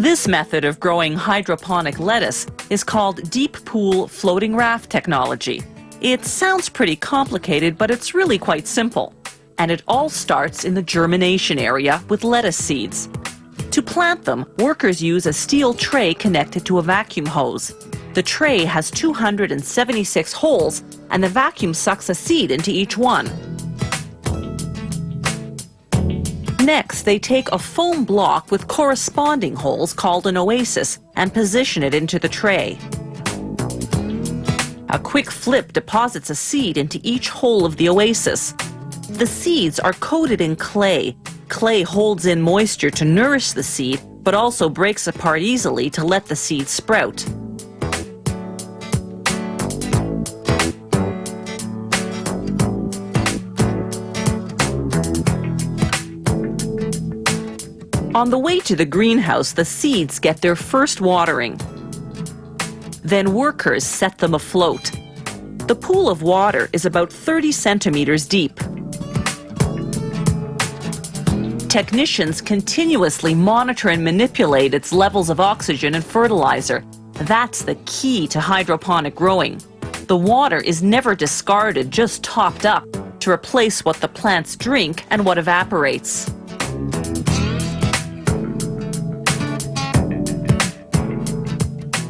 This method of growing hydroponic lettuce is called deep pool floating raft technology. It sounds pretty complicated, but it's really quite simple. And it all starts in the germination area with lettuce seeds. To plant them, workers use a steel tray connected to a vacuum hose. The tray has 276 holes, and the vacuum sucks a seed into each one. Next, they take a foam block with corresponding holes called an oasis and position it into the tray. A quick flip deposits a seed into each hole of the oasis. The seeds are coated in clay. Clay holds in moisture to nourish the seed, but also breaks apart easily to let the seed sprout. On the way to the greenhouse, the seeds get their first watering. Then workers set them afloat. The pool of water is about 30 centimeters deep. Technicians continuously monitor and manipulate its levels of oxygen and fertilizer. That's the key to hydroponic growing. The water is never discarded, just topped up to replace what the plants drink and what evaporates.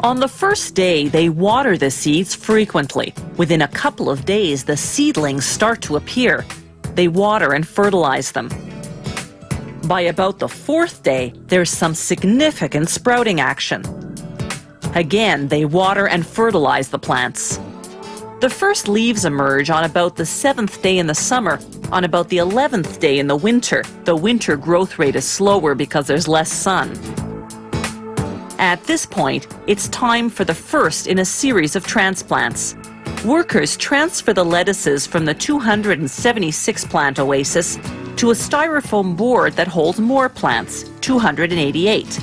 On the first day, they water the seeds frequently. Within a couple of days, the seedlings start to appear. They water and fertilize them. By about the fourth day, there's some significant sprouting action. Again, they water and fertilize the plants. The first leaves emerge on about the 7th day in the summer. On about the 11th day in the winter, the winter growth rate is slower because there's less sun. At this point, it's time for the first in a series of transplants. Workers transfer the lettuces from the 276 plant oasis to a styrofoam board that holds more plants, 288.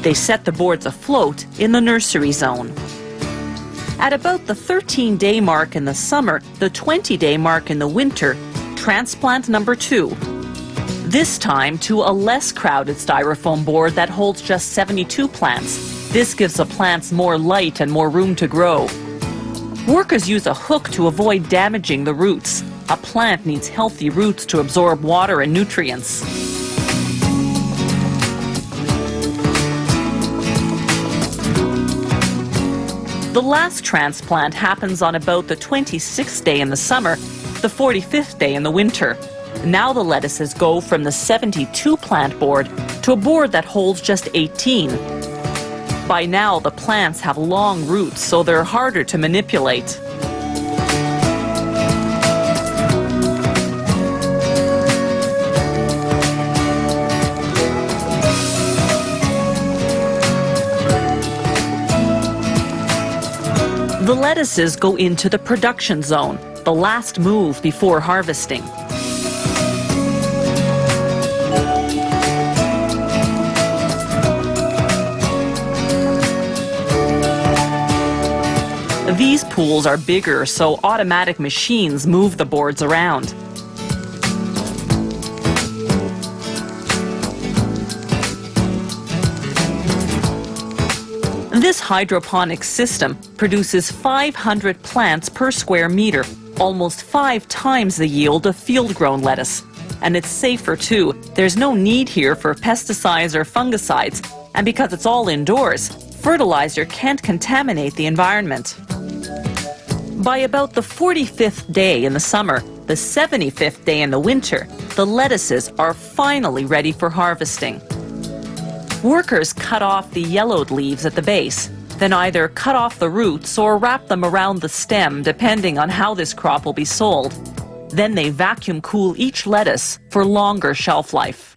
They set the boards afloat in the nursery zone. At about the 13-day mark in the summer, the 20-day mark in the winter, transplant number 2. This time to a less crowded styrofoam board that holds just 72 plants. This gives the plants more light and more room to grow. Workers use a hook to avoid damaging the roots. A plant needs healthy roots to absorb water and nutrients. The last transplant happens on about the 26th day in the summer, the 45th day in the winter. Now the lettuces go from the 72 plant board to a board that holds just 18. By now, the plants have long roots, so they're harder to manipulate. The lettuces go into the production zone, the last move before harvesting. These pools are bigger, so automatic machines move the boards around. This hydroponic system produces 500 plants per square meter, almost 5 times the yield of field-grown lettuce. And it's safer too. There's no need here for pesticides or fungicides, and because it's all indoors, fertilizer can't contaminate the environment. By about the 45th day in the summer, the 75th day in the winter, the lettuces are finally ready for harvesting. Workers cut off the yellowed leaves at the base, then either cut off the roots or wrap them around the stem, depending on how this crop will be sold. Then they vacuum cool each lettuce for longer shelf life.